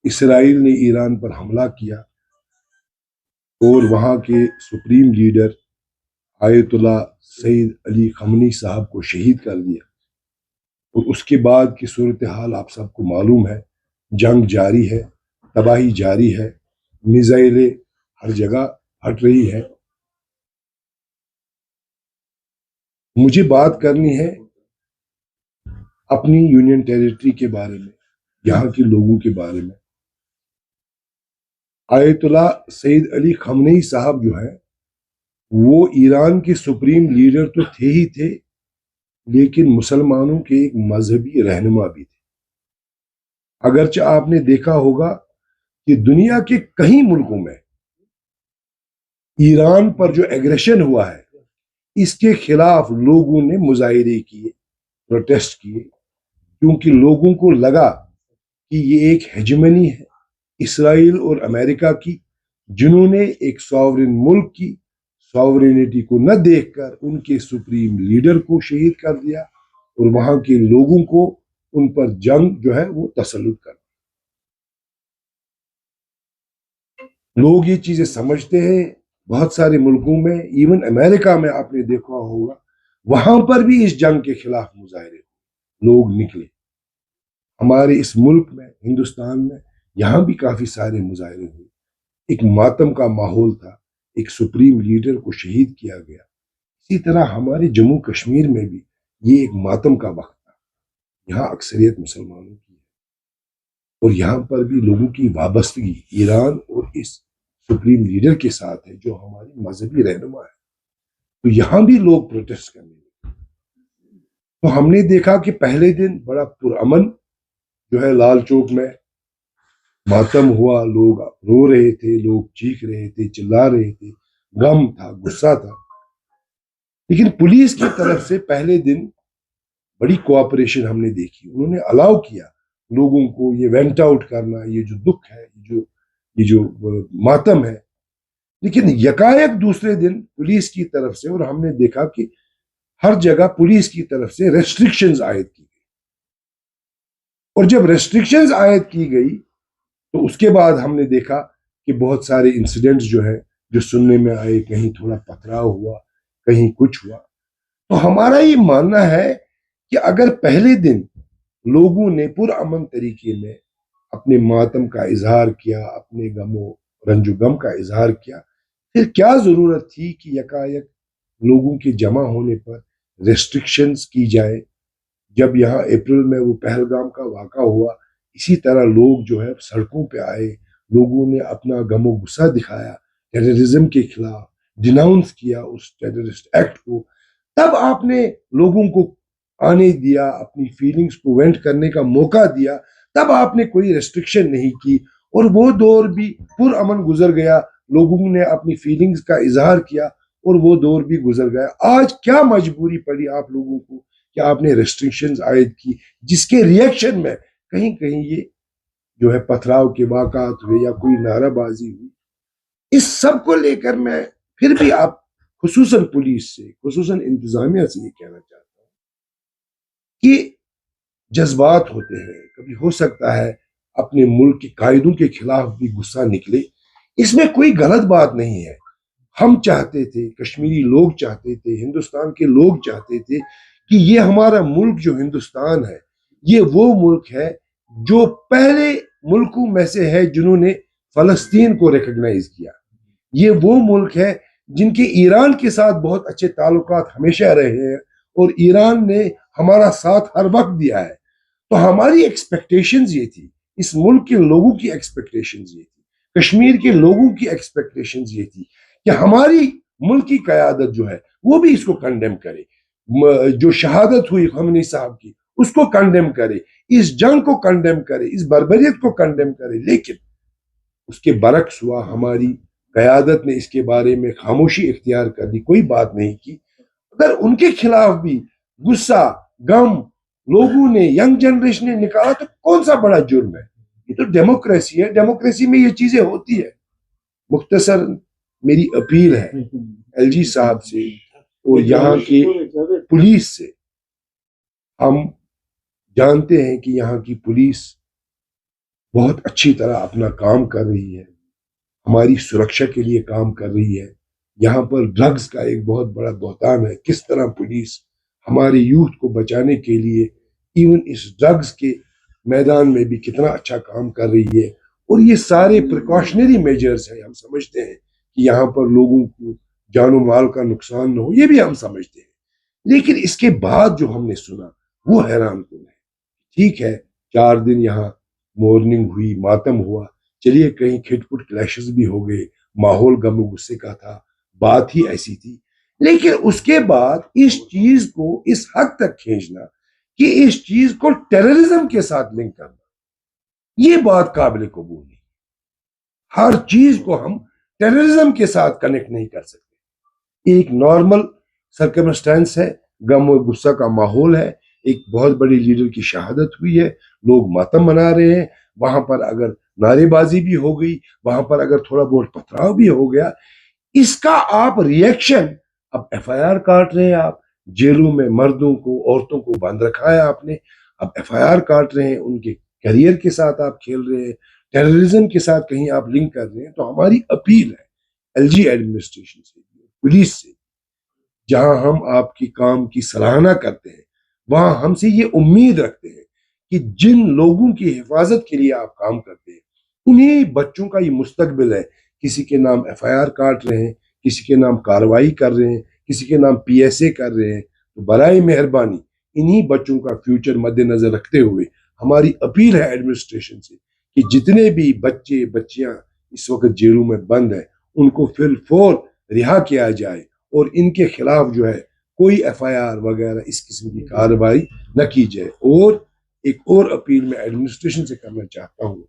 اسرائیل نے ایران پر حملہ کیا اور وہاں کے سپریم لیڈر آیت اللہ سید علی خامنئی صاحب کو شہید کر دیا، اور اس کے بعد کی صورتحال آپ سب کو معلوم ہے، جنگ جاری ہے، تباہی جاری ہے، میزائلیں ہر جگہ ہٹ رہی ہے۔ مجھے بات کرنی ہے اپنی یونین ٹیریٹری کے بارے میں، یہاں کے لوگوں کے بارے میں۔ آیت اللہ سید علی خامنئی صاحب جو ہے وہ ایران کے سپریم لیڈر تو تھے ہی تھے، لیکن مسلمانوں کے ایک مذہبی رہنما بھی تھے۔ اگرچہ آپ نے دیکھا ہوگا کہ دنیا کے کئی ملکوں میں ایران پر جو ایگریشن ہوا ہے اس کے خلاف لوگوں نے مظاہرے کیے، پروٹیسٹ کیے، کیونکہ لوگوں کو لگا کہ یہ ایک ہیجمنی ہے اسرائیل اور امریکہ کی، جنہوں نے ایک ساورن ملک کی ساورینٹی کو نہ دیکھ کر ان کے سپریم لیڈر کو شہید کر دیا، اور وہاں کے لوگوں کو ان پر جنگ جو ہے وہ تسلط کر دیا۔ لوگ یہ چیزیں سمجھتے ہیں، بہت سارے ملکوں میں، ایون امریکہ میں آپ نے دیکھا ہوگا، وہاں پر بھی اس جنگ کے خلاف مظاہرے لوگ نکلے۔ ہمارے اس ملک میں، ہندوستان میں، یہاں بھی کافی سارے مظاہرے ہوئے، ایک ماتم کا ماحول تھا، ایک سپریم لیڈر کو شہید کیا گیا۔ اسی طرح ہمارے جموں کشمیر میں بھی یہ ایک ماتم کا وقت تھا، یہاں اکثریت مسلمانوں کی ہے، اور یہاں پر بھی لوگوں کی وابستگی ایران اور اس سپریم لیڈر کے ساتھ ہے جو ہماری مذہبی رہنما ہے، تو یہاں بھی لوگ پروٹیسٹ کرنے لگے۔ تو ہم نے دیکھا کہ پہلے دن بڑا پرامن جو ہے لال چوک میں ماتم ہوا، لوگ رو رہے تھے، لوگ چیخ رہے تھے، چلا رہے تھے، غم تھا، غصہ تھا، لیکن پولیس کی طرف سے پہلے دن بڑی کوآپریشن ہم نے دیکھی۔ انہوں نے الاؤ کیا لوگوں کو یہ وینٹ آؤٹ کرنا، یہ جو دکھ ہے، یہ جو ماتم ہے، لیکن یکایک دوسرے دن پولیس کی طرف سے، اور ہم نے دیکھا کہ ہر جگہ پولیس کی طرف سے ریسٹرکشنز عائد کی گئی، اور جب ریسٹرکشنز عائد کی گئی تو اس کے بعد ہم نے دیکھا کہ بہت سارے انسیڈنٹس جو ہے جو سننے میں آئے، کہیں تھوڑا پتھراؤ ہوا، کہیں کچھ ہوا۔ تو ہمارا یہ ماننا ہے کہ اگر پہلے دن لوگوں نے پرامن طریقے میں اپنے ماتم کا اظہار کیا، اپنے غم و رنج و غم کا اظہار کیا، پھر کیا ضرورت تھی کہ یکایک لوگوں کے جمع ہونے پر ریسٹرکشنز کی جائے؟ جب یہاں اپریل میں وہ پہلگام کا واقعہ ہوا، اسی طرح لوگ جو ہے سڑکوں پہ آئے، لوگوں نے اپنا غم و غصہ دکھایا، ٹیررزم کے خلاف ڈیناؤنس کیا اس ٹیررسٹ ایکٹ کو، تب آپ نے لوگوں کو آنے دیا، اپنی فیلنگز کو وینٹ کرنے کا موقع دیا، تب آپ نے کوئی ریسٹرکشن نہیں کی، اور وہ دور بھی پرامن گزر گیا، لوگوں نے اپنی فیلنگز کا اظہار کیا اور وہ دور بھی گزر گیا۔ آج کیا مجبوری پڑی آپ لوگوں کو کہ آپ نے ریسٹرکشنز عائد کی، جس کے ریئیکشن میں کہیں کہیں یہ جو ہے پتھراؤ کے واقعات ہوئے یا کوئی نعرہ بازی ہوئی۔ اس سب کو لے کر میں پھر بھی آپ خصوصاً پولیس سے، خصوصاً انتظامیہ سے یہ کہنا چاہتا ہوں کہ جذبات ہوتے ہیں، کبھی ہو سکتا ہے اپنے ملک کے قائدوں کے خلاف بھی غصہ نکلے، اس میں کوئی غلط بات نہیں ہے۔ ہم چاہتے تھے، کشمیری لوگ چاہتے تھے، ہندوستان کے لوگ چاہتے تھے کہ یہ ہمارا ملک جو ہندوستان ہے، یہ وہ ملک ہے جو پہلے ملکوں میں سے ہے جنہوں نے فلسطین کو ریکگنائز کیا، یہ وہ ملک ہے جن کے ایران کے ساتھ بہت اچھے تعلقات ہمیشہ رہے ہیں، اور ایران نے ہمارا ساتھ ہر وقت دیا ہے۔ تو ہماری ایکسپیکٹیشنز یہ تھی، اس ملک کے لوگوں کی ایکسپیکٹیشنز یہ تھی، کشمیر کے لوگوں کی ایکسپیکٹیشنز یہ تھی کہ ہماری ملکی قیادت جو ہے وہ بھی اس کو کنڈیم کرے، جو شہادت ہوئی خامنئی صاحب کی اس کو کنڈیم کرے، اس جنگ کو کنڈیم کرے، اس بربریت کو کنڈیم کرے، لیکن اس کے برعکس ہوا، ہماری قیادت نے اس کے بارے میں خاموشی اختیار کر دی، کوئی بات نہیں کی۔ اگر ان کے خلاف بھی غصہ، غم لوگوں نے، ینگ جنریشن نے نکالا تو کون سا بڑا جرم ہے؟ یہ تو ڈیموکریسی ہے، ڈیموکریسی میں یہ چیزیں ہوتی ہے۔ مختصر میری اپیل ہے ایل جی صاحب سے اور یہاں کی پولیس سے، ہم جانتے ہیں کہ یہاں کی پولیس بہت اچھی طرح اپنا کام کر رہی ہے، ہماری سرکشا کے لیے کام کر رہی ہے۔ یہاں پر ڈرگز کا ایک بہت بڑا بہتان ہے، کس طرح پولیس ہمارے یوتھ کو بچانے کے لیے ایون اس ڈرگز کے میدان میں بھی کتنا اچھا کام کر رہی ہے۔ اور یہ سارے پریکاشنری میجرز ہیں، ہم سمجھتے ہیں کہ یہاں پر لوگوں کو جان و مال کا نقصان نہ ہو، یہ بھی ہم سمجھتے ہیں، لیکن اس کے بعد جو ہم نے سنا وہ حیران کن ہے۔ ٹھیک ہے، 4 دن یہاں مورننگ ہوئی، ماتم ہوا، چلیے کہیں کھٹ پٹ کلیشز بھی ہو گئے، ماحول غم و غصے کا تھا، بات ہی ایسی تھی، لیکن اس کے بعد اس چیز کو اس حد تک کھینچنا کہ اس چیز کو ٹیررزم کے ساتھ لنک کرنا، یہ بات قابل قبول نہیں۔ ہر چیز کو ہم ٹیررزم کے ساتھ کنیکٹ نہیں کر سکتے۔ ایک نارمل سرکمسٹانس ہے، غم و غصہ کا ماحول ہے، ایک بہت بڑی لیڈر کی شہادت ہوئی ہے، لوگ ماتم منا رہے ہیں، وہاں پر اگر نعرے بازی بھی ہو گئی، وہاں پر اگر تھوڑا بہت پتھراؤ بھی ہو گیا، اس کا آپ ریئیکشن، اب ایف آئی آر کاٹ رہے ہیں، آپ جیلوں میں مردوں کو عورتوں کو بند رکھا ہے آپ نے، اب ایف آئی آر کاٹ رہے ہیں، ان کے کیریئر کے ساتھ آپ کھیل رہے ہیں، ٹیررزم کے ساتھ کہیں آپ لنک کر رہے ہیں۔ تو ہماری اپیل ہے ایل جی ایڈمنسٹریشن سے، پولیس سے، جہاں ہم آپ کی کام کی سراہنا کرتے ہیں، وہاں ہم سے یہ امید رکھتے ہیں کہ جن لوگوں کی حفاظت کے لیے آپ کام کرتے ہیں، انہیں بچوں کا یہ مستقبل ہے، کسی کے نام ایف آئی آر کاٹ رہے ہیں، کسی کے نام کارروائی کر رہے ہیں، کسی کے نام پی ایس اے کر رہے ہیں، تو برائے مہربانی انہی بچوں کا فیوچر مد نظر رکھتے ہوئے ہماری اپیل ہے ایڈمنسٹریشن سے کہ جتنے بھی بچے بچیاں اس وقت جیلوں میں بند ہیں، ان کو فی الفور رہا کیا جائے، اور ان کے خلاف جو ہے کوئی ایف آئی آر وغیرہ اس قسم کی کارروائی نہ کی جائے۔ اور ایک اور اپیل میں ایڈمنسٹریشن سے کرنا چاہتا ہوں،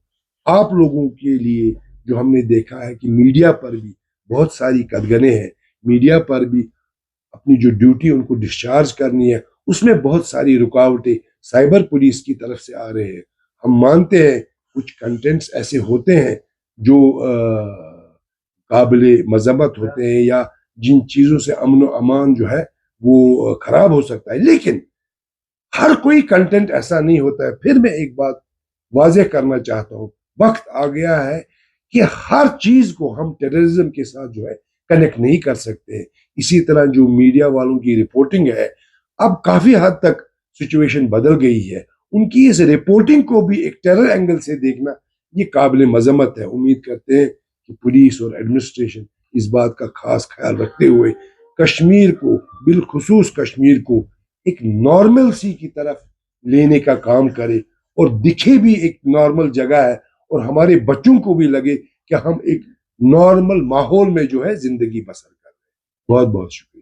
آپ لوگوں کے لیے جو ہم نے دیکھا ہے کہ میڈیا پر بھی بہت ساری قدغنیں ہیں، میڈیا پر بھی اپنی جو ڈیوٹی ان کو ڈسچارج کرنی ہے، اس میں بہت ساری رکاوٹیں سائبر پولیس کی طرف سے آ رہے ہیں۔ ہم مانتے ہیں کچھ کنٹینٹس ایسے ہوتے ہیں جو قابل مذمت ہوتے ہیں، یا جن چیزوں سے امن و امان جو ہے وہ خراب ہو سکتا ہے، لیکن ہر کوئی کنٹینٹ ایسا نہیں ہوتا ہے۔ پھر میں ایک بات واضح کرنا چاہتا ہوں، وقت آ گیا ہے کہ ہر چیز کو ہم ٹیررزم کے ساتھ جو ہے کنیکٹ نہیں کر سکتے۔ اسی طرح جو میڈیا والوں کی رپورٹنگ ہے، اب کافی حد تک سچویشن بدل گئی ہے، ان کی اس رپورٹنگ کو بھی ایک ٹیرر اینگل سے دیکھنا یہ قابل مذمت ہے۔ امید کرتے ہیں کہ پولیس اور ایڈمنسٹریشن اس بات کا خاص خیال رکھتے ہوئے کشمیر کو، بالخصوص کشمیر کو ایک نارمل سی کی طرف لینے کا کام کرے، اور دکھے بھی ایک نارمل جگہ ہے، اور ہمارے بچوں کو بھی لگے کہ ہم ایک نارمل ماحول میں جو ہے زندگی بسر کر رہے ہیں۔ بہت بہت شکریہ۔